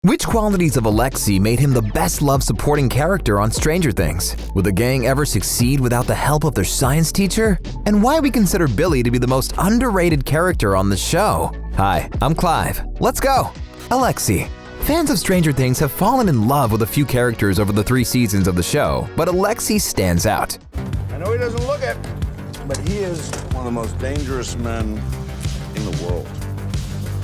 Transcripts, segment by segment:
Which qualities of Alexei made him the best loved supporting character on Stranger Things? Would the gang ever succeed without the help of their science teacher? And why we consider Billy to be the most underrated character on the show? Hi, I'm Clive. Let's go! Alexei. Fans of Stranger Things have fallen in love with a few characters over the 3 seasons of the show, but Alexei stands out. I know he doesn't look it, but he is one of the most dangerous men in the world.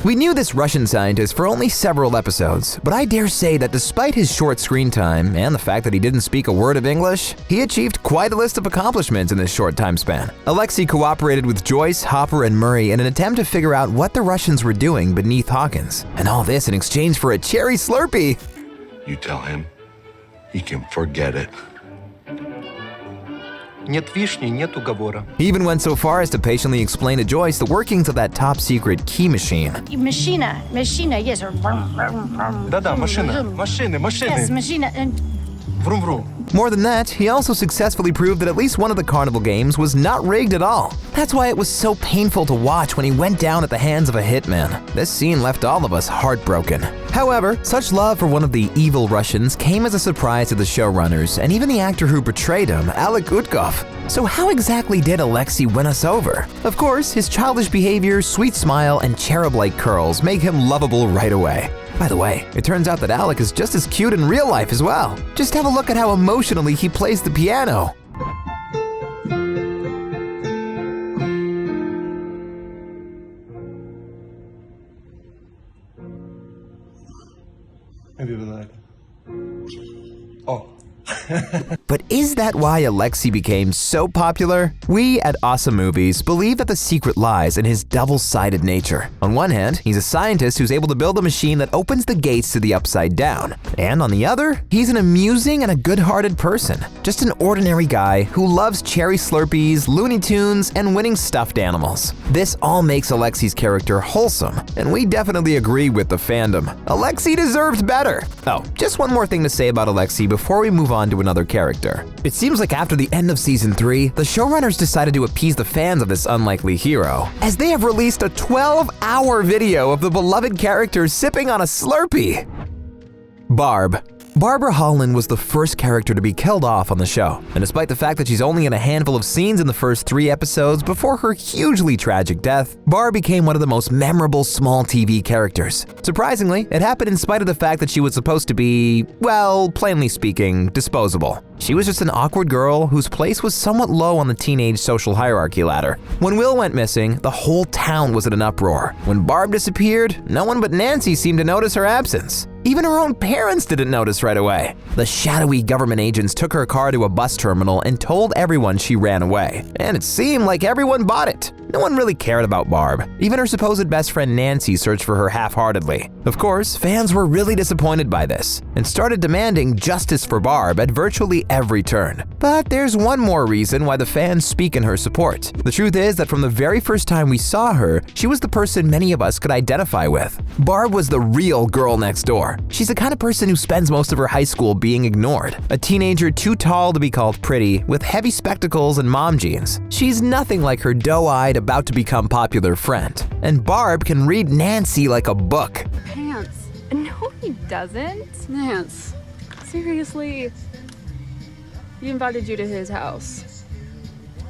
We knew this Russian scientist for only several episodes, but I dare say that despite his short screen time and the fact that he didn't speak a word of English, he achieved quite a list of accomplishments in this short time span. Alexei cooperated with Joyce, Hopper, and Murray in an attempt to figure out what the Russians were doing beneath Hawkins, and all this in exchange for a cherry Slurpee. You tell him he can forget it. Нет вишни, нет уговора. He even went so far as to patiently explain to Joyce the workings of that top-secret key machine. Machina, yes. Да-да, машины. Yes, machina. Vroom-vroom. More than that, he also successfully proved that at least one of the carnival games was not rigged at all. That's why it was so painful to watch when he went down at the hands of a hitman. This scene left all of us heartbroken. However, such love for one of the evil Russians came as a surprise to the showrunners and even the actor who portrayed him, Alec Utkov. So how exactly did Alexei win us over? Of course, his childish behavior, sweet smile, and cherub-like curls make him lovable right away. By the way, it turns out that Alec is just as cute in real life as well. Just have a look at how emotionally he plays the piano. Oh. But is that why Alexei became so popular? We at OSSA Movies believe that the secret lies in his double-sided nature. On one hand, he's a scientist who's able to build a machine that opens the gates to the upside down. And on the other, he's an amusing and a good-hearted person. Just an ordinary guy who loves cherry Slurpees, Looney Tunes, and winning stuffed animals. This all makes Alexei's character wholesome, and we definitely agree with the fandom. Alexei deserved better. Oh, just one more thing to say about Alexei before we move on to another character. It seems like after the end of season 3, the showrunners decided to appease the fans of this unlikely hero, as they have released a 12-hour video of the beloved character sipping on a Slurpee. Barb. Barbara Holland was the first character to be killed off on the show, and despite the fact that she's only in a handful of scenes in the first 3 episodes before her hugely tragic death, Barb became one of the most memorable small TV characters. Surprisingly, it happened in spite of the fact that she was supposed to be, well, plainly speaking, disposable. She was just an awkward girl whose place was somewhat low on the teenage social hierarchy ladder. When Will went missing, the whole town was in an uproar. When Barb disappeared, no one but Nancy seemed to notice her absence. Even her own parents didn't notice right away. The shadowy government agents took her car to a bus terminal and told everyone she ran away. And it seemed like everyone bought it. No one really cared about Barb. Even her supposed best friend Nancy searched for her half-heartedly. Of course, fans were really disappointed by this and started demanding justice for Barb at virtually every turn. But there's one more reason why the fans speak in her support. The truth is that from the very first time we saw her, she was the person many of us could identify with. Barb was the real girl next door. She's the kind of person who spends most of her high school being ignored. A teenager too tall to be called pretty, with heavy spectacles and mom jeans. She's nothing like her doe-eyed, about-to-become-popular friend. And Barb can read Nancy like a book. Pants. No, he doesn't. Nance, seriously? He invited you to his house.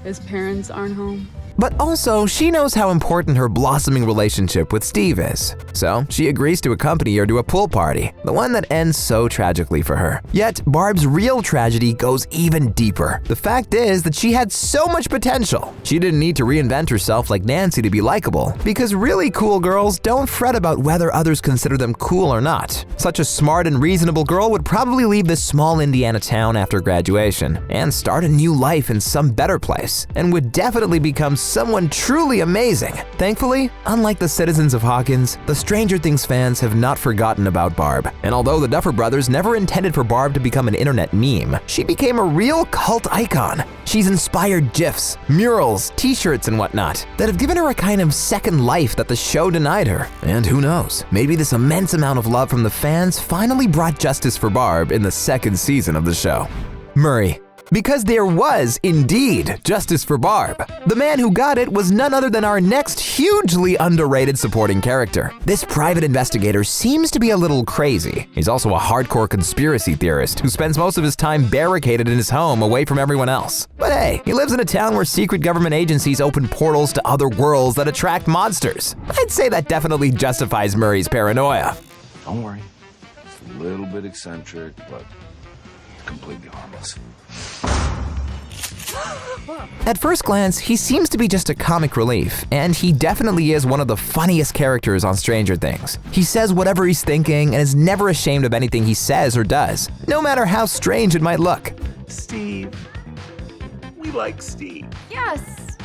His parents aren't home. But also, she knows how important her blossoming relationship with Steve is. So she agrees to accompany her to a pool party, the one that ends so tragically for her. Yet, Barb's real tragedy goes even deeper. The fact is that she had so much potential. She didn't need to reinvent herself like Nancy to be likable, because really cool girls don't fret about whether others consider them cool or not. Such a smart and reasonable girl would probably leave this small Indiana town after graduation and start a new life in some better place, and would definitely become someone truly amazing. Thankfully, unlike the citizens of Hawkins, the Stranger Things fans have not forgotten about Barb. And although the Duffer Brothers never intended for Barb to become an internet meme, she became a real cult icon. She's inspired GIFs, murals, t-shirts, and whatnot that have given her a kind of second life that the show denied her. And who knows, maybe this immense amount of love from the fans finally brought justice for Barb in the 2nd season of the show. Murray. Because there was, indeed, justice for Barb. The man who got it was none other than our next hugely underrated supporting character. This private investigator seems to be a little crazy. He's also a hardcore conspiracy theorist who spends most of his time barricaded in his home away from everyone else. But hey, he lives in a town where secret government agencies open portals to other worlds that attract monsters. I'd say that definitely justifies Murray's paranoia. Don't worry. It's a little bit eccentric, but completely harmless. At first glance, he seems to be just a comic relief, and he definitely is one of the funniest characters on Stranger Things. He says whatever he's thinking and is never ashamed of anything he says or does, no matter how strange it might look. Steve. We like Steve. Yes.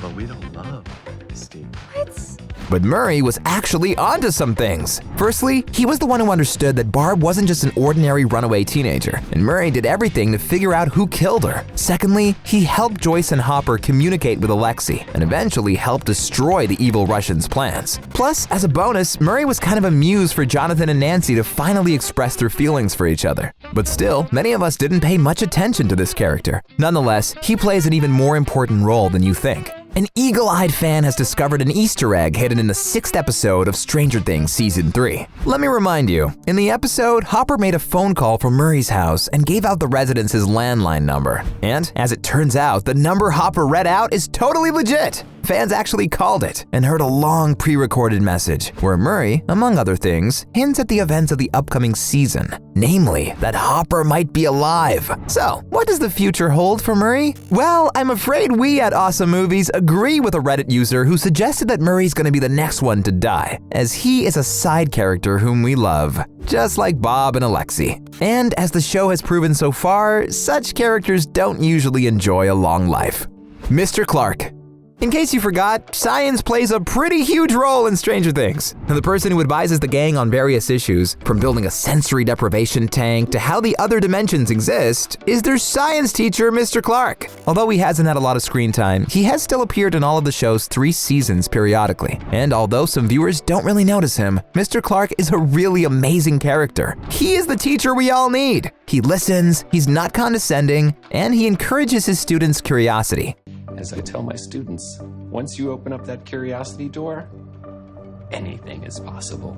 But we don't love Steve. What? But Murray was actually onto some things. Firstly, he was the one who understood that Barb wasn't just an ordinary runaway teenager, and Murray did everything to figure out who killed her. Secondly, he helped Joyce and Hopper communicate with Alexei, and eventually helped destroy the evil Russians' plans. Plus, as a bonus, Murray was kind of a muse for Jonathan and Nancy to finally express their feelings for each other. But still, many of us didn't pay much attention to this character. Nonetheless, he plays an even more important role than you think. An eagle-eyed fan has discovered an Easter egg hidden in the 6th episode of Stranger Things Season 3. Let me remind you, in the episode, Hopper made a phone call from Murray's house and gave out the residents his landline number. And as it turns out, the number Hopper read out is totally legit. Fans actually called it and heard a long pre-recorded message where Murray, among other things, hints at the events of the upcoming season, namely that Hopper might be alive. So, what does the future hold for Murray? Well, I'm afraid we at OSSA Movies agree with a Reddit user who suggested that Murray's gonna be the next one to die, as he is a side character whom we love, just like Bob and Alexei. And as the show has proven so far, such characters don't usually enjoy a long life. Mr. Clarke. In case you forgot, science plays a pretty huge role in Stranger Things. The person who advises the gang on various issues, from building a sensory deprivation tank to how the other dimensions exist, is their science teacher, Mr. Clarke. Although he hasn't had a lot of screen time, he has still appeared in all of the show's 3 seasons periodically. And although some viewers don't really notice him, Mr. Clarke is a really amazing character. He is the teacher we all need. He listens, he's not condescending, and he encourages his students' curiosity. As I tell my students, once you open up that curiosity door, anything is possible.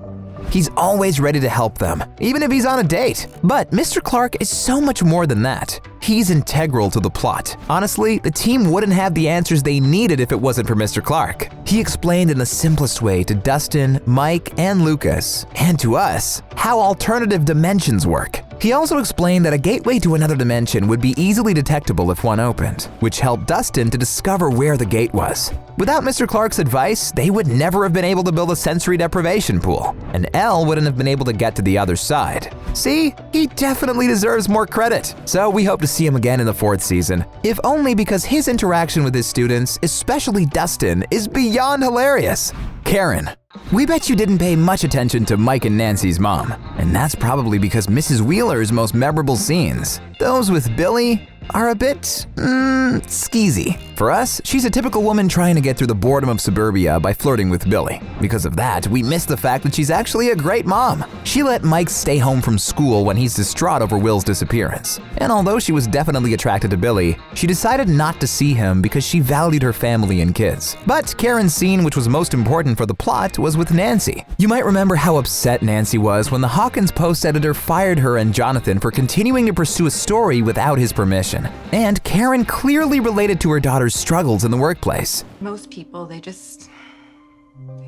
He's always ready to help them, even if he's on a date. But Mr. Clarke is so much more than that. He's integral to the plot. Honestly, the team wouldn't have the answers they needed if it wasn't for Mr. Clarke. He explained in the simplest way to Dustin, Mike, and Lucas, and to us, how alternative dimensions work. He also explained that a gateway to another dimension would be easily detectable if one opened, which helped Dustin to discover where the gate was. Without Mr. Clarke's advice, they would never have been able to build a sensory deprivation pool, and Elle wouldn't have been able to get to the other side. See, he definitely deserves more credit. So we hope to see him again in the 4th season, if only because his interaction with his students, especially Dustin, is beyond hilarious. Karen. We bet you didn't pay much attention to Mike and Nancy's mom, and that's probably because Mrs. Wheeler's most memorable scenes, those with Billy, are a bit, skeezy. For us, she's a typical woman trying to get through the boredom of suburbia by flirting with Billy. Because of that, we miss the fact that she's actually a great mom. She let Mike stay home from school when he's distraught over Will's disappearance. And although she was definitely attracted to Billy, she decided not to see him because she valued her family and kids. But Karen's scene which was most important for the plot was with Nancy. You might remember how upset Nancy was when the Hawkins Post editor fired her and Jonathan for continuing to pursue a story without his permission. And Karen clearly related to her daughter's struggles in the workplace. Most people, they just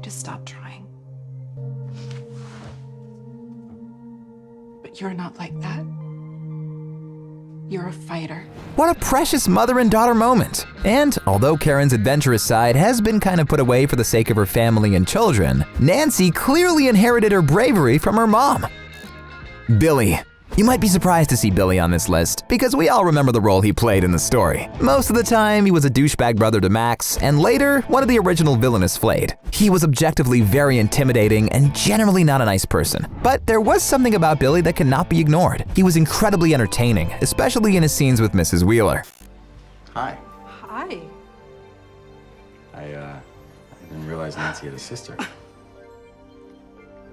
stop trying. But you're not like that. You're a fighter. What a precious mother and daughter moment. And although Karen's adventurous side has been kind of put away for the sake of her family and children, Nancy clearly inherited her bravery from her mom. Billy. You might be surprised to see Billy on this list, because we all remember the role he played in the story. Most of the time, he was a douchebag brother to Max, and later, one of the original villainous Flayed. He was objectively very intimidating and generally not a nice person. But there was something about Billy that cannot be ignored. He was incredibly entertaining, especially in his scenes with Mrs. Wheeler. Hi. Hi. I didn't realize Nancy had a sister.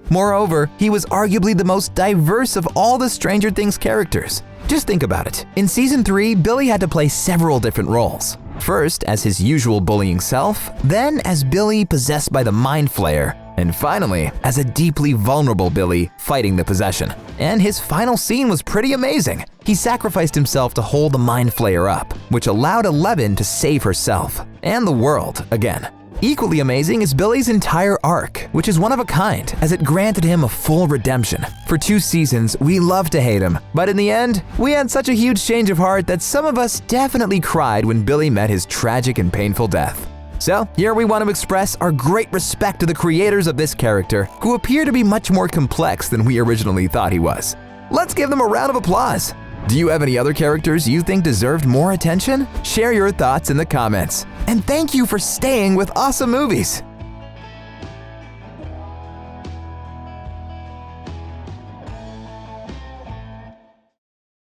Moreover, he was arguably the most diverse of all the Stranger Things characters. Just think about it. In Season 3, Billy had to play several different roles. First, as his usual bullying self, then as Billy possessed by the Mind Flayer, and finally, as a deeply vulnerable Billy fighting the possession. And his final scene was pretty amazing. He sacrificed himself to hold the Mind Flayer up, which allowed Eleven to save herself and the world again. Equally amazing is Billy's entire arc, which is one of a kind, as it granted him a full redemption. For 2 seasons, we loved to hate him, but in the end, we had such a huge change of heart that some of us definitely cried when Billy met his tragic and painful death. So, here we want to express our great respect to the creators of this character, who appear to be much more complex than we originally thought he was. Let's give them a round of applause. Do you have any other characters you think deserved more attention? Share your thoughts in the comments. And thank you for staying with OSSA Movies.